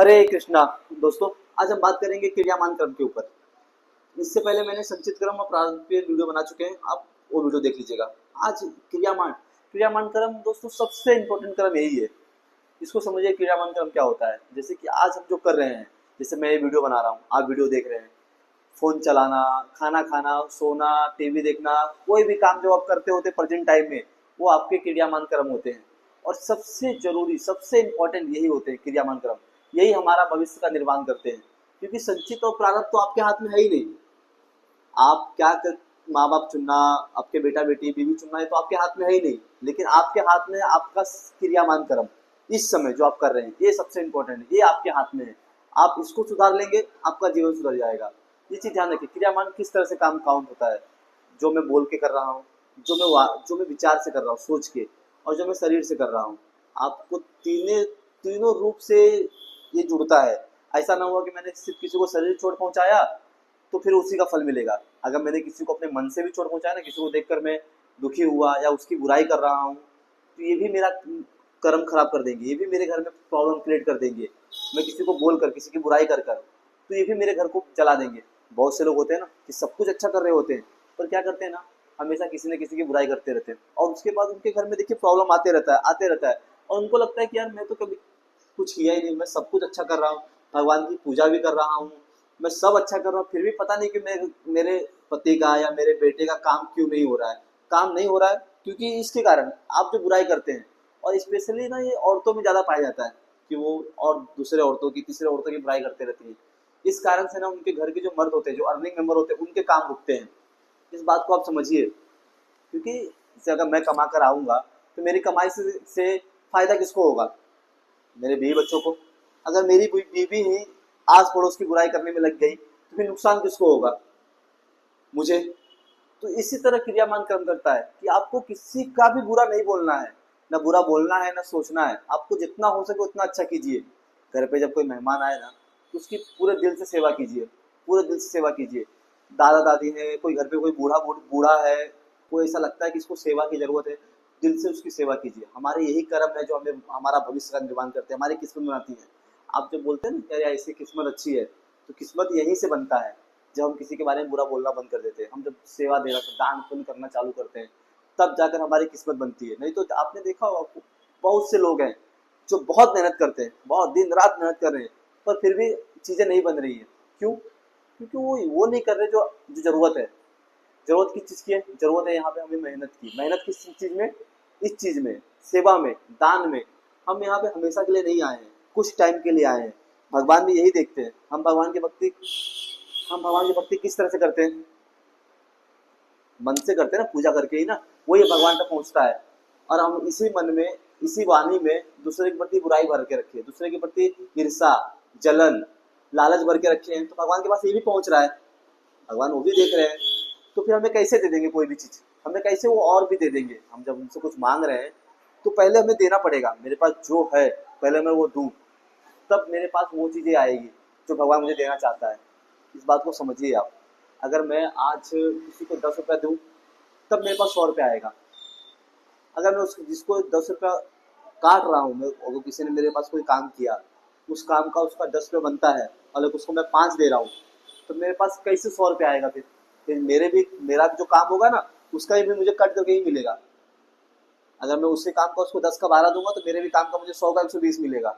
हरे कृष्णा। दोस्तों, आज हम बात करेंगे क्रियामान क्रम के ऊपर। इससे पहले मैंने संचित क्रम और प्रारंभ पे वीडियो बना चुके हैं, आप वो वीडियो देख लीजिएगा। आज क्रियामान क्रियामान क्रम दोस्तों सबसे इम्पोर्टेंट क्रम यही है। इसको समझिए क्रियामान क्रम क्या होता है। जैसे कि आज हम जो कर रहे हैं, जैसे मैं ये वीडियो बना रहा हूँ, आप वीडियो देख रहे हैं, फोन चलाना, खाना खाना, सोना, टीवी देखना, कोई भी काम जो आप करते होते प्रेजेंट टाइम में, वो आपके क्रियामान क्रम होते हैं। और सबसे जरूरी, सबसे इम्पोर्टेंट यही होते हैं क्रियामान क्रम। यही हमारा भविष्य का निर्माण करते हैं, क्योंकि संचित और प्रारब्ध तो आपके हाथ में है ही नहीं। आप क्या कर, माँ बाप चुनना, आपके बेटा बेटी बीवी चुनना, ये तो आपके हाथ में है ही नहीं। लेकिन आपके हाथ में आपका क्रियामान कर्म, इस समय जो आप कर रहे हैं, ये सबसे इम्पोर्टेंट है, ये आपके हाथ में है। आप इसको सुधार लेंगे, आपका जीवन सुधर जाएगा। ये चीज ध्यान रखिए, क्रियामान किस तरह से काम काउंट होता है। जो मैं बोल के कर रहा हूँ, जो मैं विचार से कर रहा हूँ सोच के, और जो मैं शरीर से कर रहा हूँ, आपको तीनों रूप से ये जुड़ता है। ऐसा ना हुआ कि मैंने सिर्फ किसी को शरीर चोट पहुंचाया तो फिर उसी का फल मिलेगा। अगर मैंने किसी को अपने मन से भी चोट पहुंचाया ना, किसी को देखकर मैं दुखी हुआ या उसकी बुराई कर रहा हूँ, तो ये भी मेरा कर्म खराब कर देंगे, ये भी मेरे घर में प्रॉब्लम क्रिएट कर देंगे। मैं किसी को बोलकर, किसी की बुराई कर कर, तो ये भी मेरे घर को जला देंगे। बहुत से लोग होते हैं ना कि सब कुछ अच्छा कर रहे होते हैं, पर क्या करते हैं ना, हमेशा किसी न किसी की बुराई करते रहते हैं, और उसके बाद उनके घर में देखिए प्रॉब्लम आते रहता है। और उनको लगता है कि यार मैं तो कभी कुछ किया ही नहीं, मैं सब कुछ अच्छा कर रहा हूँ, भगवान की पूजा भी कर रहा हूँ, मैं सब अच्छा कर रहा हूँ, फिर भी पता नहीं कि मेरे पति का या मेरे बेटे का काम क्यों नहीं हो रहा है। काम नहीं हो रहा है क्योंकि इसके कारण आप जो बुराई करते हैं। और स्पेशली ना ये औरतों में ज़्यादा पाया जाता है कि वो और दूसरे औरतों की, तीसरे औरतों की बुराई करते रहती है। इस कारण से ना उनके घर के जो मर्द होते हैं, जो अर्निंग मेंबर होते हैं, उनके काम रुकते हैं। इस बात को आप समझिए, क्योंकि जैसे अगर मैं कमा कर आऊँगा तो मेरी कमाई से फायदा किसको होगा? मेरे बीवी बच्चों को। अगर मेरी बीवी ही आस पड़ोस की बुराई करने में लग गई तो फिर नुकसान किसको होगा? मुझे। तो इसी तरह क्रियामान कर्म करता है कि आपको किसी का भी बुरा नहीं बोलना है, ना बुरा बोलना है, ना सोचना है। आपको जितना हो सके उतना अच्छा कीजिए। घर पे जब कोई मेहमान आए ना, तो उसकी पूरे दिल से सेवा कीजिए, पूरे दिल से सेवा कीजिए। दादा दादी है, कोई घर पे कोई बूढ़ा है, कोई ऐसा लगता है कि इसको सेवा की जरूरत है, दिल से उसकी सेवा कीजिए। हमारे यही कर्म है जो हमें हमारा भविष्य का निर्माण करते हैं, हमारी किस्मत बनाती है। आप जो बोलते हैं ना कि यार ऐसी किस्मत अच्छी है, तो किस्मत यहीं से बनता है। जब हम किसी के बारे में बुरा बोलना बंद कर देते हैं, हम जब सेवा देना, दान पुण्य करना चालू करते हैं, तब जाकर हमारी किस्मत बनती है। नहीं तो आपने देखा होगा, बहुत से लोग हैं जो बहुत मेहनत करते हैं, बहुत दिन रात मेहनत कर रहे हैं, पर फिर भी चीजें नहीं बन रही है। क्यों? क्योंकि वो नहीं कर रहे जो जो जरूरत है। जरूरत किस चीज की है? जरूरत है यहाँ पे हमें मेहनत की। मेहनत किस चीज में? इस चीज में, सेवा में, दान में। हम यहाँ पे हमेशा के लिए नहीं आए हैं, कुछ टाइम के लिए आए हैं। भगवान भी यही देखते हैं। हम भगवान की भक्ति किस तरह से करते हैं? मन से करते हैं ना, पूजा करके ही ना, वही भगवान तक पहुंचता है। और हम इसी मन में, इसी वाणी में दूसरे के प्रति बुराई भर के रखे हैं, दूसरे के प्रति ईर्षा, जलन, लालच भर के रखे हैं, तो भगवान के पास ये भी पहुंच रहा है। भगवान वो भी देख रहे हैं। तो फिर हमें कैसे दे देंगे कोई भी चीज? हमें कैसे वो और भी दे देंगे? हम जब उनसे कुछ मांग रहे हैं तो पहले हमें देना पड़ेगा। मेरे पास जो है पहले मैं वो दूं, तब मेरे पास वो चीजें आएगी जो भगवान मुझे देना चाहता है। इस बात को समझिए आप। अगर मैं आज किसी को 10 रुपया दूं, तब मेरे पास 100 रुपया आएगा। अगर मैं जिसको 10 रुपया काट रहा हूँ, मैं अगर किसी ने मेरे पास कोई काम किया, उस काम का उसका 10 रुपया बनता है, और अगर उसको मैं 5 दे रहा हूँ, तो मेरे पास कैसे 100 रुपया आएगा? फिर मेरा भी जो काम होगा ना, उसका भी मुझे कट करके ही मिलेगा। अगर मैं उसी काम का उसको 10 का 12 दूंगा, तो मेरे भी काम का मुझे 100 का 120 मिलेगा।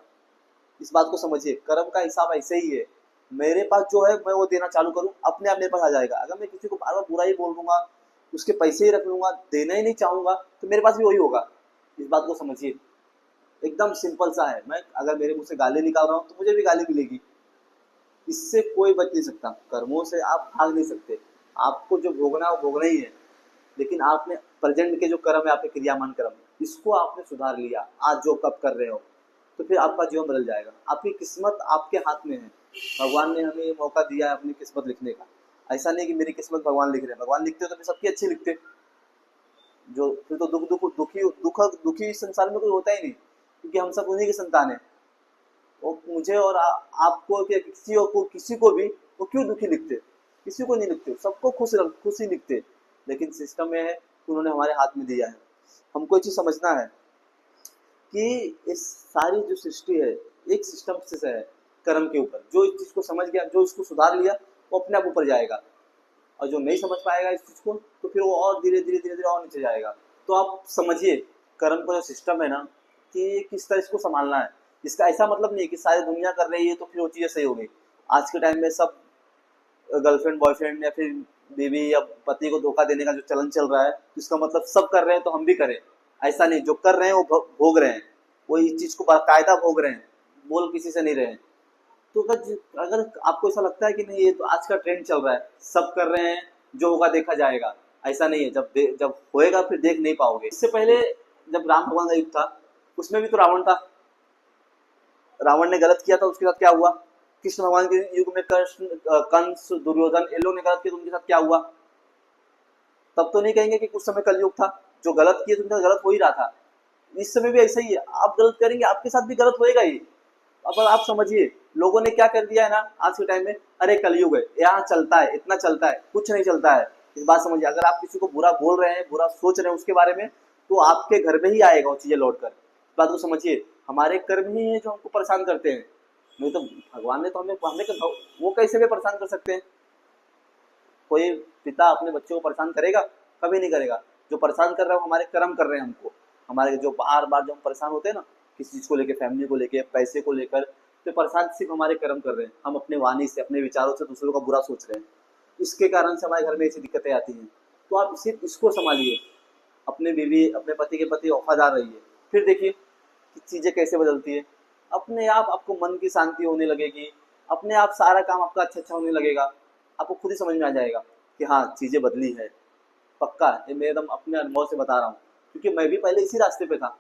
इस बात को समझिए, कर्म का हिसाब ऐसे ही है। मेरे पास जो है मैं वो देना चालू करूँ, अपने आप मेरे पास आ जाएगा। अगर मैं किसी को बार बार बुरा ही बोल दूंगा, उसके पैसे ही रख लूंगा, देना ही नहीं चाहूंगा, तो मेरे पास भी वही होगा। इस बात को समझिए। एकदम सिंपल सा है। मैं अगर मेरे मुंह से गाली निकाल रहा हूँ, तो मुझे भी गाली मिलेगी। इससे कोई बच नहीं सकता, कर्मों से आप भाग नहीं सकते। आपको जो भोगना है वो भोगना ही है। लेकिन आपने प्रेजेंट के जो कर्म है, आपके क्रियामान कर्म, इसको आपने सुधार लिया, आज जो कब कर रहे हो, तो फिर आपका जीवन बदल जाएगा। आपकी किस्मत आपके हाथ में है। भगवान ने हमें ये मौका दिया है अपनी किस्मत लिखने का। ऐसा नहीं कि मेरी किस्मत भगवान लिख रहे हैं। भगवान लिखते तो फिर सबकी अच्छी लिखते। जो फिर तो दुखी इस संसार में कोई होता ही नहीं, क्योंकि हम सब उन्हीं की संतान है। वो मुझे और आपको, क्या किसी को भी वो क्यों दुखी लिखते? किसी को नहीं लिखते, सबको खुशी लिखते। लेकिन सिस्टम ये है कि उन्होंने हमारे हाथ में दिया है। हमको ये चीज समझना है कि इस सारी जो सृष्टि है, एक सिस्टम से है। कर्म के ऊपर। जो इस चीज़ को समझ गया, जो इसको सुधार लिया, वो अपने आप ऊपर जाएगा, और जो नहीं समझ पाएगा इस चीज़ को तो फिर वो और धीरे धीरे धीरे धीरे और नीचे जाएगा। तो आप समझिए कर्म का जो सिस्टम है ना, कि किस तरह इसको संभालना है। इसका ऐसा मतलब नहीं है कि सारी दुनिया कर रही है तो फिर वो चीज़ें सही हो गई। आज के टाइम में सब गर्लफ्रेंड बॉयफ्रेंड या फिर बीवी या पति को धोखा देने का जो चलन चल रहा है, तो इसका मतलब सब कर रहे हैं तो हम भी करें, ऐसा नहीं। जो कर रहे हैं वो भोग रहे हैं, वो इस चीज़ को बाकायदा भोग रहे हैं, बोल किसी से नहीं रहे हैं। तो अगर आपको ऐसा लगता है कि नहीं ये तो आज का ट्रेंड चल रहा है, सब कर रहे हैं, जो होगा देखा जाएगा, ऐसा नहीं है। जब होएगा फिर देख नहीं पाओगे। इससे पहले जब राम भगवान का युग था, उसमें भी तो रावण था, रावण ने गलत किया था, उसके साथ क्या हुआ। कृष्ण भगवान के युग में कृष्ण, कंस, दुर्योधन, इन लोगों ने गलत किया तो उनके साथ क्या हुआ। तब तो नहीं कहेंगे कि कुछ समय कलयुग था, जो गलत किए तो उनके साथ गलत हो ही रहा था। इस समय भी ऐसा ही है, आप गलत करेंगे आपके साथ भी गलत होएगा ही। अब आप समझिए लोगों ने क्या कर दिया है ना आज के टाइम में, अरे कलयुग है, यहाँ चलता है, इतना चलता है, कुछ नहीं चलता है। इस बात समझिए, अगर आप किसी को बुरा बोल रहे हैं, बुरा सोच रहे हैं उसके बारे में, तो आपके घर में ही आएगा वो चीजें लौट कर। इस बात को समझिए, हमारे कर्म ही है जो हमको परेशान करते हैं, नहीं तो भगवान ने तो हमें वो कैसे भी परेशान कर सकते हैं। कोई पिता अपने बच्चे को परेशान करेगा? कभी नहीं करेगा। जो परेशान कर रहा है वो हमारे कर्म कर रहे हैं हमको। हमारे जो बार बार जो हम परेशान होते हैं ना, किसी चीज़ को लेकर, फैमिली को लेकर, पैसे को लेकर, तो परेशान सिर्फ हमारे कर्म कर रहे हैं। हम अपने वाणी से, अपने विचारों से दूसरों का बुरा सोच रहे हैं, इसके कारण से हमारे घर में ऐसी दिक्कतें आती हैं। तो आप सिर्फ इसको संभालिए, अपने बीवी, अपने पति के प्रति वफादार रहिए, फिर देखिए कि चीज़ें कैसे बदलती है। अपने आप आपको मन की शांति होने लगेगी, अपने आप सारा काम आपका अच्छा अच्छा होने लगेगा। आपको खुद ही समझ में आ जाएगा कि हाँ चीज़ें बदली है। पक्का ये मैं एकदम अपने अनुभव से बता रहा हूँ, क्योंकि मैं भी पहले इसी रास्ते पे था।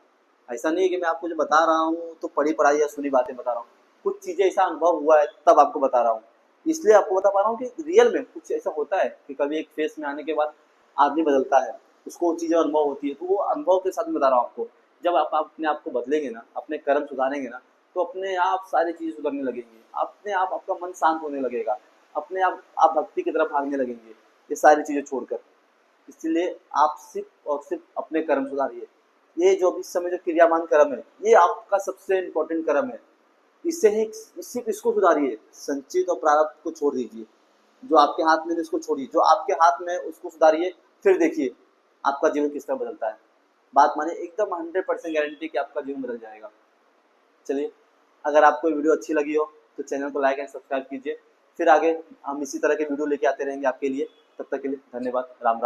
ऐसा नहीं है कि मैं आपको जो बता रहा हूँ तो पढ़ी पढ़ाई या सुनी बातें बता रहा हूँ, कुछ चीज़ें ऐसा अनुभव हुआ है तब आपको बता रहा हूँ। इसलिए आपको बता पा रहा हूँ कि रियल में कुछ ऐसा होता है कि कभी एक फेस में आने के बाद आदमी बदलता है, उसको वो चीज़ें अनुभव होती है, तो वो अनुभव के साथ में बता रहा हूँ आपको। जब आप अपने आप को बदलेंगे ना, अपने कर्म सुधारेंगे ना, तो अपने आप सारी चीज़ें सुधरने लगेंगी, अपने आप आपका मन शांत होने लगेगा, अपने आप भक्ति की तरफ भागने लगेंगे, ये सारी चीज़ें छोड़कर। इसलिए आप सिर्फ और सिर्फ अपने कर्म सुधारिए। ये जो इस समय जो क्रियामान कर्म है, ये आपका सबसे इम्पोर्टेंट कर्म है। इससे ही सिर्फ इसको सुधारिए, संचित और प्रारब्ध को छोड़ दीजिए। जो आपके हाथ में है उसको छोड़िए, जो आपके हाथ में है उसको सुधारिए, फिर देखिए आपका जीवन किस तरह बदलता है। बात माने एकदम 100% गारंटी कि आपका जीवन बदल जाएगा। चलिए, अगर आपको वीडियो अच्छी लगी हो तो चैनल को लाइक एंड सब्सक्राइब कीजिए। फिर आगे हम इसी तरह के वीडियो लेके आते रहेंगे आपके लिए। तब तक के लिए धन्यवाद। राम राम।